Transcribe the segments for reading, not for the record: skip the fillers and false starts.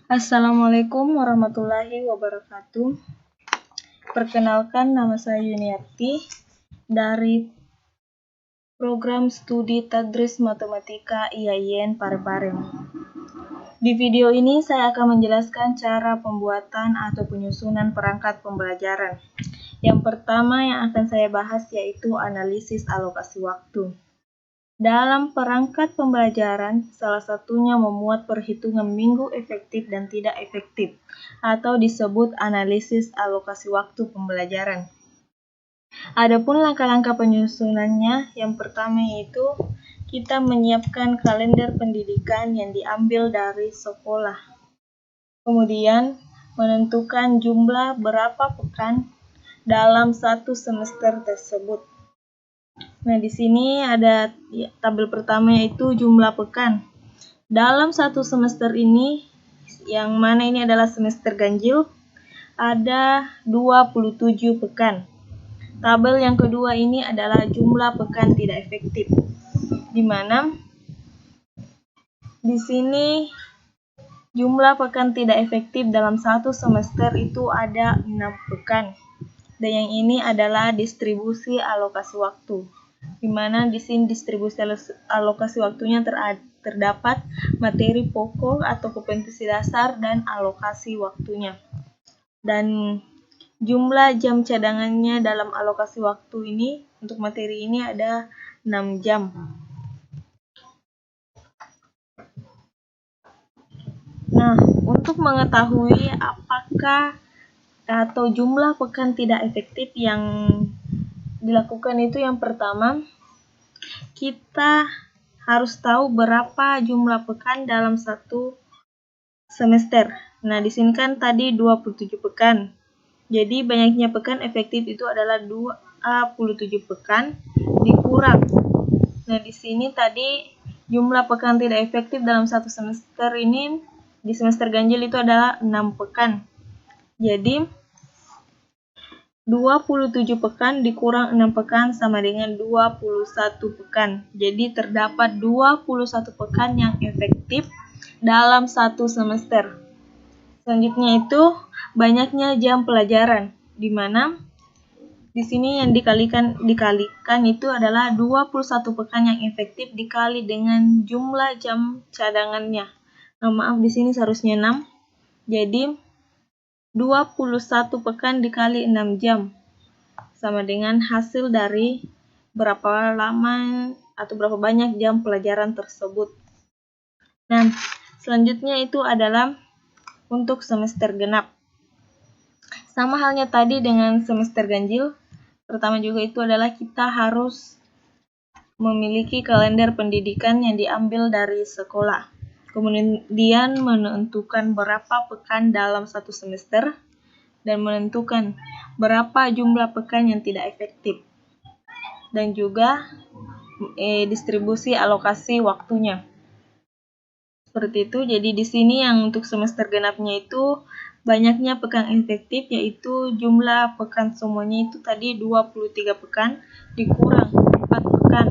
Assalamualaikum warahmatullahi wabarakatuh. Perkenalkan, nama saya Yuniarti dari Program Studi Tadris Matematika IAIN Parepare. Di video ini saya akan menjelaskan cara pembuatan atau penyusunan perangkat pembelajaran. Yang pertama yang akan saya bahas yaitu analisis alokasi waktu. Dalam perangkat pembelajaran, salah satunya memuat perhitungan minggu efektif dan tidak efektif, atau disebut analisis alokasi waktu pembelajaran. Adapun langkah-langkah penyusunannya, yang pertama yaitu kita menyiapkan kalender pendidikan yang diambil dari sekolah. Kemudian, menentukan jumlah berapa pekan dalam satu semester tersebut. Nah, di sini ada tabel pertama yaitu jumlah pekan. Dalam satu semester ini, yang mana ini adalah semester ganjil, ada 27 pekan. Tabel yang kedua ini adalah jumlah pekan tidak efektif, di mana di sini jumlah pekan tidak efektif dalam satu semester itu ada 6 pekan. Dan yang ini adalah distribusi alokasi waktu, di mana di sini distribusi alokasi waktunya terdapat materi pokok atau kompetensi dasar dan alokasi waktunya. Dan jumlah jam cadangannya dalam alokasi waktu ini untuk materi ini ada 6 jam. Nah, untuk mengetahui apakah atau jumlah pekan tidak efektif yang dilakukan itu, yang pertama kita harus tahu berapa jumlah pekan dalam satu semester. Nah, di sini kan tadi 27 pekan. Jadi banyaknya pekan efektif itu adalah 27 pekan dikurang. Nah, di sini tadi jumlah pekan tidak efektif dalam satu semester ini di semester ganjil itu adalah 6 pekan. Jadi 27 pekan dikurang 6 pekan sama dengan 21 pekan. Jadi terdapat 21 pekan yang efektif dalam satu semester. Selanjutnya itu banyaknya jam pelajaran, di mana di sini yang dikalikan itu adalah 21 pekan yang efektif dikali dengan jumlah jam cadangannya. Nah, maaf, di sini seharusnya 6. Jadi 21 pekan dikali 6 jam sama dengan hasil dari berapa lama atau berapa banyak jam pelajaran tersebut. Nah, selanjutnya itu adalah untuk semester genap. Sama halnya tadi dengan semester ganjil, pertama juga itu adalah kita harus memiliki kalender pendidikan yang diambil dari sekolah. Kemudian menentukan berapa pekan dalam satu semester dan menentukan berapa jumlah pekan yang tidak efektif. Dan juga distribusi alokasi waktunya. Seperti itu. Jadi di sini yang untuk semester genapnya itu banyaknya pekan efektif yaitu jumlah pekan semuanya itu tadi 23 pekan dikurang 4 pekan.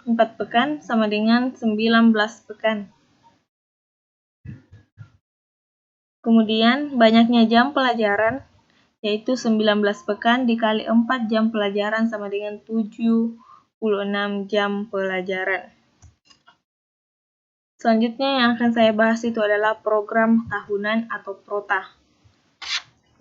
4 pekan sama dengan 19 pekan. Kemudian banyaknya jam pelajaran yaitu 19 pekan dikali 4 jam pelajaran sama dengan 76 jam pelajaran. Selanjutnya yang akan saya bahas itu adalah program tahunan atau PROTA.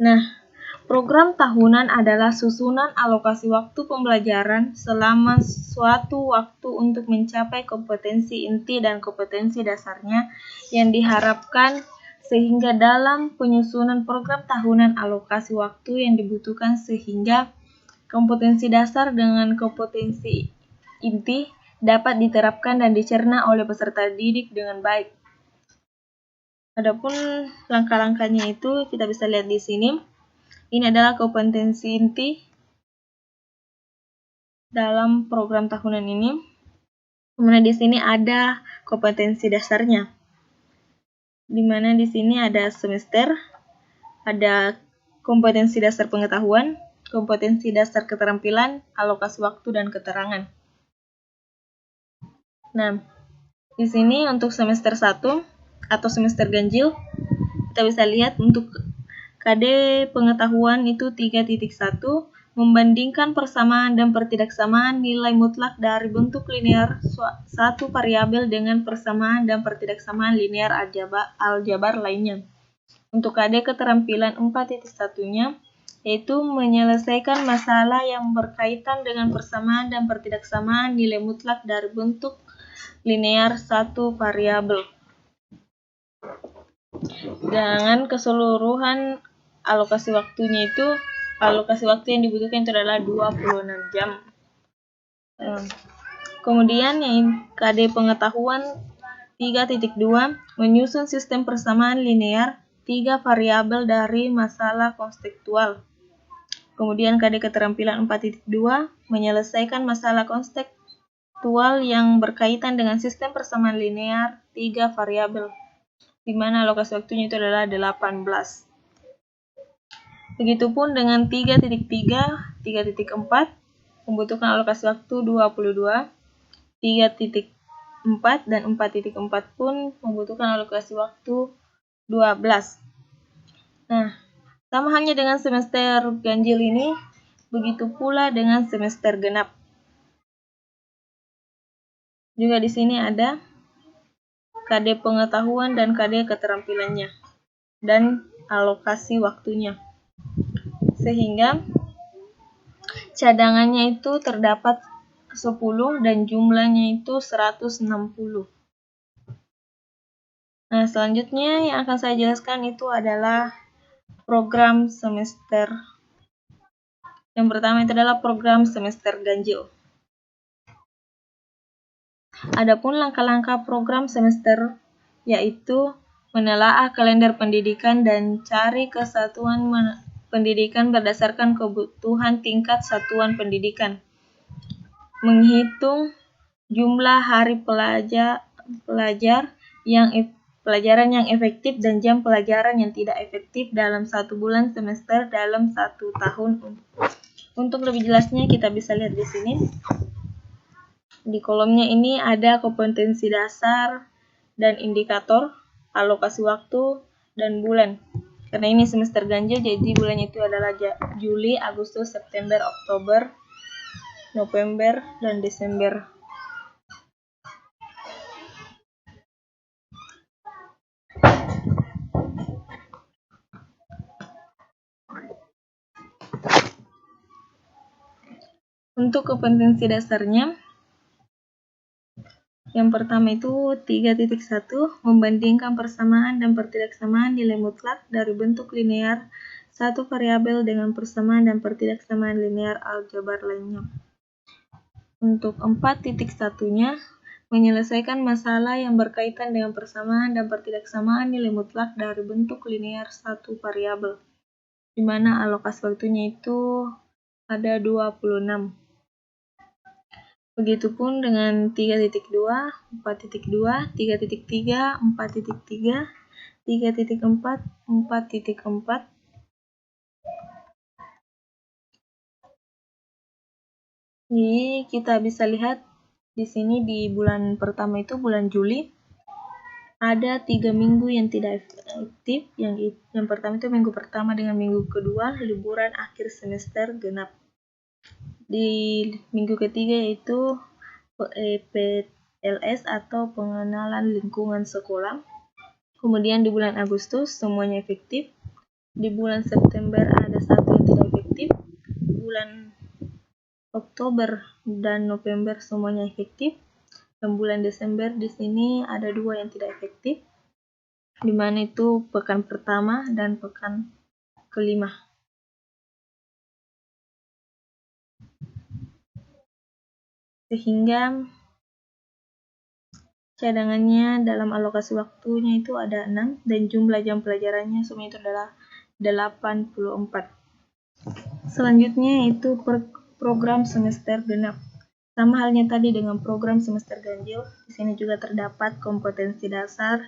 Nah, program tahunan adalah susunan alokasi waktu pembelajaran selama suatu waktu untuk mencapai kompetensi inti dan kompetensi dasarnya yang diharapkan, sehingga dalam penyusunan program tahunan alokasi waktu yang dibutuhkan sehingga kompetensi dasar dengan kompetensi inti dapat diterapkan dan dicerna oleh peserta didik dengan baik. Adapun langkah-langkahnya itu kita bisa lihat di sini. Ini adalah kompetensi inti dalam program tahunan ini. Kemudian di sini ada kompetensi dasarnya. Di mana di sini ada semester, ada kompetensi dasar pengetahuan, kompetensi dasar keterampilan, alokasi waktu dan keterangan. Nah, di sini untuk semester 1 atau semester ganjil, kita bisa lihat untuk KD pengetahuan itu 3.1, membandingkan persamaan dan pertidaksamaan nilai mutlak dari bentuk linear satu variabel dengan persamaan dan pertidaksamaan linear aljabar lainnya. Untuk KD keterampilan 4.1-nya, yaitu menyelesaikan masalah yang berkaitan dengan persamaan dan pertidaksamaan nilai mutlak dari bentuk linear satu variabel. Dengan keseluruhan alokasi waktunya itu, alokasi waktu yang dibutuhkan itu adalah 26 jam. Kemudian yang KD pengetahuan 3.2, menyusun sistem persamaan linear 3 variabel dari masalah konstektual. Kemudian KD keterampilan 4.2, menyelesaikan masalah konstektual yang berkaitan dengan sistem persamaan linear 3 variabel, di mana alokasi waktunya itu adalah 18. Begitupun dengan 3.3, 3.4, membutuhkan alokasi waktu 22, 3.4 dan 4.4 pun membutuhkan alokasi waktu 12. Nah, sama halnya dengan semester ganjil ini, begitu pula dengan semester genap. Juga di sini ada KD pengetahuan dan KD keterampilannya, dan alokasi waktunya. Sehingga cadangannya itu terdapat 10 dan jumlahnya itu 160. Nah, selanjutnya yang akan saya jelaskan itu adalah program semester. Yang pertama itu adalah program semester ganjil. Adapun langkah-langkah program semester yaitu menelaah kalender pendidikan dan cari kesatuan pendidikan berdasarkan kebutuhan tingkat satuan pendidikan. Menghitung jumlah hari pelajaran yang efektif dan jam pelajaran yang tidak efektif dalam 1 bulan semester dalam 1 tahun. Untuk lebih jelasnya kita bisa lihat di sini. Di kolomnya ini ada kompetensi dasar dan indikator, alokasi waktu, dan bulan. Karena ini semester ganjil, jadi bulannya itu adalah Juli, Agustus, September, Oktober, November, dan Desember. Untuk kompetensi dasarnya, yang pertama itu 3.1, membandingkan persamaan dan pertidaksamaan nilai mutlak dari bentuk linear satu variabel dengan persamaan dan pertidaksamaan linear aljabar lainnya. Untuk 4.1-nya, menyelesaikan masalah yang berkaitan dengan persamaan dan pertidaksamaan nilai mutlak dari bentuk linear satu variabel, di mana alokasi waktunya itu ada 26. Begitupun dengan 3.2, 4.2, 3.3, 4.3, 3.4, 4.4. Jadi kita bisa lihat di sini di bulan pertama itu bulan Juli ada 3 minggu yang tidak efektif. Yang pertama itu minggu pertama dengan minggu kedua liburan akhir semester genap. Di minggu ketiga yaitu PLS atau pengenalan lingkungan sekolah. Kemudian di bulan Agustus semuanya efektif. Di bulan September ada 1 yang tidak efektif. Bulan Oktober dan November semuanya efektif. Dan bulan Desember di sini ada 2 yang tidak efektif, di mana itu pekan pertama dan pekan kelima. Sehingga cadangannya dalam alokasi waktunya itu ada 6 dan jumlah jam pelajarannya semuanya itu adalah 84. Selanjutnya itu program semester genap. Sama halnya tadi dengan program semester ganjil, di sini juga terdapat kompetensi dasar,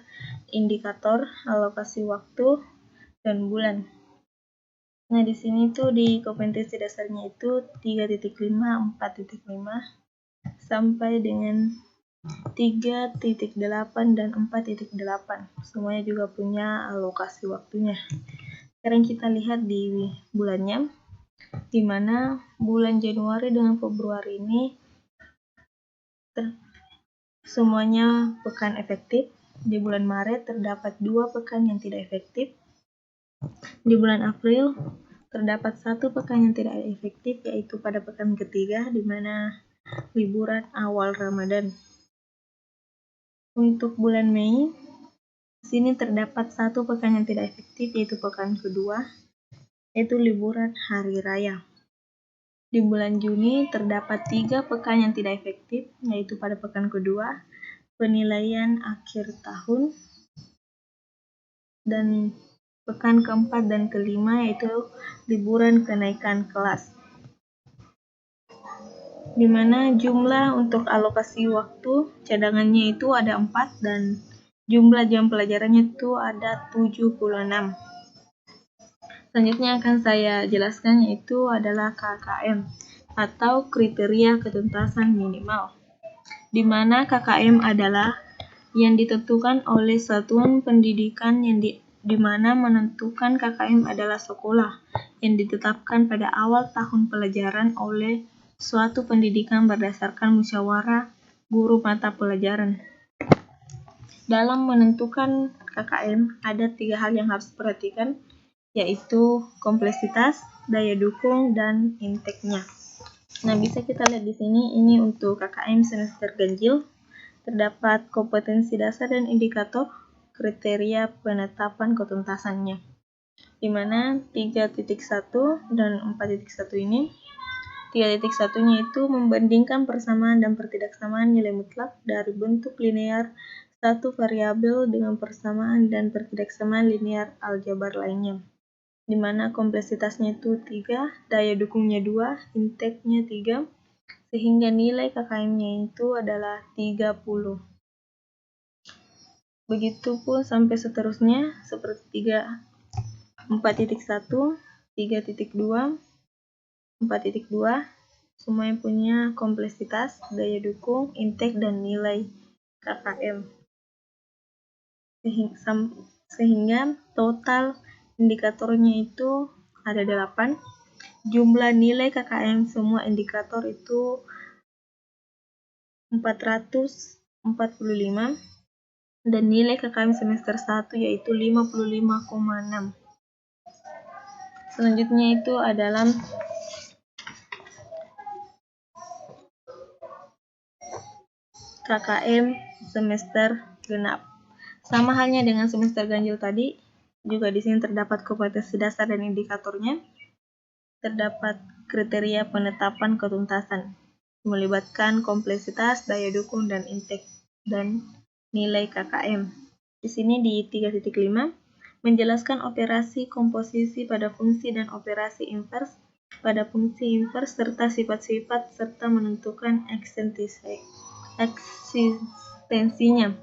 indikator, alokasi waktu, dan bulan. Nah, di sini tuh di kompetensi dasarnya itu 3.5, 4.5 sampai dengan 3.8 dan 4.8. Semuanya juga punya alokasi waktunya. Sekarang kita lihat di bulannya, di mana bulan Januari dengan Februari ini semuanya pekan efektif. Di bulan Maret terdapat 2 pekan yang tidak efektif. Di bulan April terdapat 1 pekan yang tidak efektif, yaitu pada pekan ketiga, di mana liburan awal Ramadan. Untuk bulan Mei, di sini terdapat 1 pekan yang tidak efektif, yaitu pekan kedua, yaitu liburan hari raya. Di bulan Juni terdapat 3 pekan yang tidak efektif, yaitu pada pekan kedua, penilaian akhir tahun, dan pekan keempat dan kelima yaitu liburan kenaikan kelas. Di mana jumlah untuk alokasi waktu cadangannya itu ada 4 dan jumlah jam pelajarannya itu ada 76. Selanjutnya akan saya jelaskan yaitu adalah KKM atau kriteria ketuntasan minimal. Di mana KKM adalah yang ditentukan oleh satuan pendidikan di mana menentukan KKM adalah sekolah yang ditetapkan pada awal tahun pelajaran oleh suatu pendidikan berdasarkan musyawarah guru mata pelajaran. Dalam menentukan KKM ada 3 hal yang harus diperhatikan, yaitu kompleksitas, daya dukung, dan intake-nya. Nah, bisa kita lihat di sini, ini untuk KKM semester ganjil. Terdapat kompetensi dasar dan indikator kriteria penetapan ketuntasannya, di mana 3.1 dan 4.1 ini. 3.1-nya itu membandingkan persamaan dan pertidaksamaan nilai mutlak dari bentuk linear satu variabel dengan persamaan dan pertidaksamaan linear aljabar lainnya, di mana kompleksitasnya itu 3, daya dukungnya 2, intake-nya 3, sehingga nilai KKM-nya itu adalah 30. Begitupun sampai seterusnya, seperti 4.1, 3.2, 4.2, semuanya punya kompleksitas, daya dukung, intake, dan nilai KKM. Sehingga total indikatornya itu ada 8. Jumlah nilai KKM semua indikator itu 445, dan nilai KKM semester 1 yaitu 55,6. Selanjutnya itu adalah KKM semester genap. Sama halnya dengan semester ganjil tadi, juga di sini terdapat kompetensi dasar dan indikatornya. Terdapat kriteria penetapan ketuntasan, melibatkan kompleksitas, daya dukung, dan intake, dan nilai KKM. Di sini di 3.5 menjelaskan operasi komposisi pada fungsi dan operasi invers pada fungsi invers serta sifat-sifat serta menentukan eksistensinya,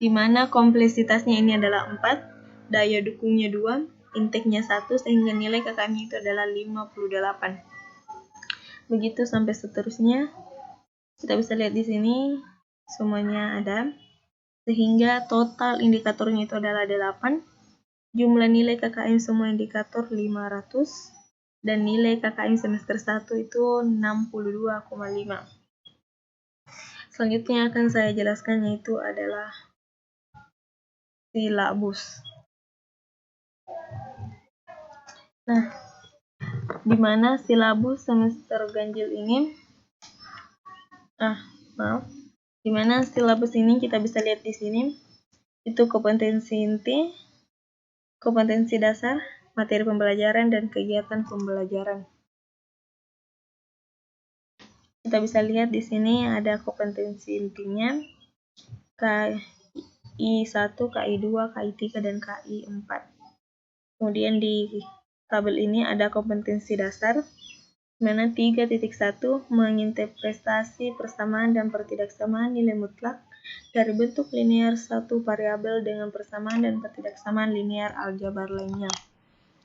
di mana kompleksitasnya ini adalah 4, daya dukungnya 2, intake-nya 1, sehingga nilai KKM-nya itu adalah 58. Begitu sampai seterusnya. Kita bisa lihat di sini semuanya ada, sehingga total indikatornya itu adalah 8. Jumlah nilai KKM semua indikator 500, dan nilai KKM semester 1 itu 62,5. Selanjutnya akan saya jelaskan yaitu adalah silabus. Nah, di mana silabus semester ganjil ini, di mana silabus ini kita bisa lihat di sini, itu kompetensi inti, kompetensi dasar, materi pembelajaran, dan kegiatan pembelajaran. Kita bisa lihat di sini ada kompetensi intinya, KI1, KI2, KI3, dan KI4. Kemudian di tabel ini ada kompetensi dasar, mana 3.1 menginterpretasi persamaan dan pertidaksamaan nilai mutlak dari bentuk linear satu variabel dengan persamaan dan pertidaksamaan linear aljabar lainnya,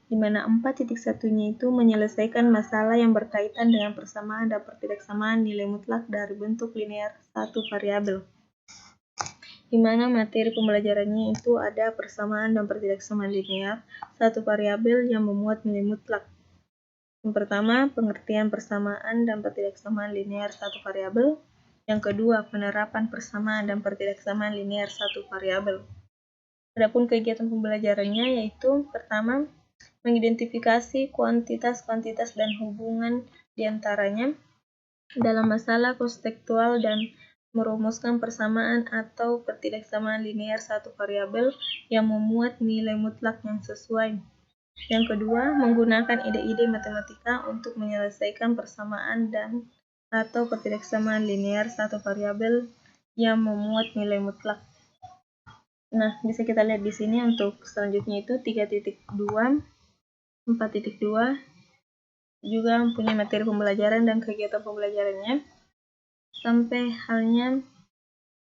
di mana 4.1-nya itu menyelesaikan masalah yang berkaitan dengan persamaan dan pertidaksamaan nilai mutlak dari bentuk linear satu variabel. di mana materi pembelajarannya itu ada persamaan dan pertidaksamaan linear, satu variabel yang memuat nilai mutlak. Yang pertama, pengertian persamaan dan pertidaksamaan linear satu variabel. Yang kedua, penerapan persamaan dan pertidaksamaan linear satu variabel. Adapun kegiatan pembelajarannya yaitu pertama, mengidentifikasi kuantitas-kuantitas dan hubungan diantaranya dalam masalah konseptual dan merumuskan persamaan atau pertidaksamaan linear satu variabel yang memuat nilai mutlak yang sesuai. Yang kedua, menggunakan ide-ide matematika untuk menyelesaikan persamaan dan atau pertidaksamaan linear satu variabel yang memuat nilai mutlak. Nah, bisa kita lihat di sini untuk selanjutnya itu 3.2, 4.2 juga mempunyai materi pembelajaran dan kegiatan pembelajarannya. Sampai halnya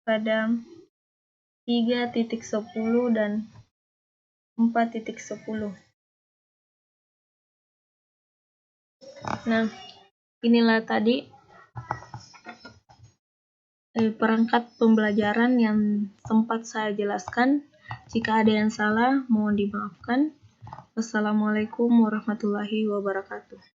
pada 3.10 dan 4.10. Nah, inilah tadi perangkat pembelajaran yang sempat saya jelaskan. Jika ada yang salah, mohon dimaafkan. Wassalamualaikum warahmatullahi wabarakatuh.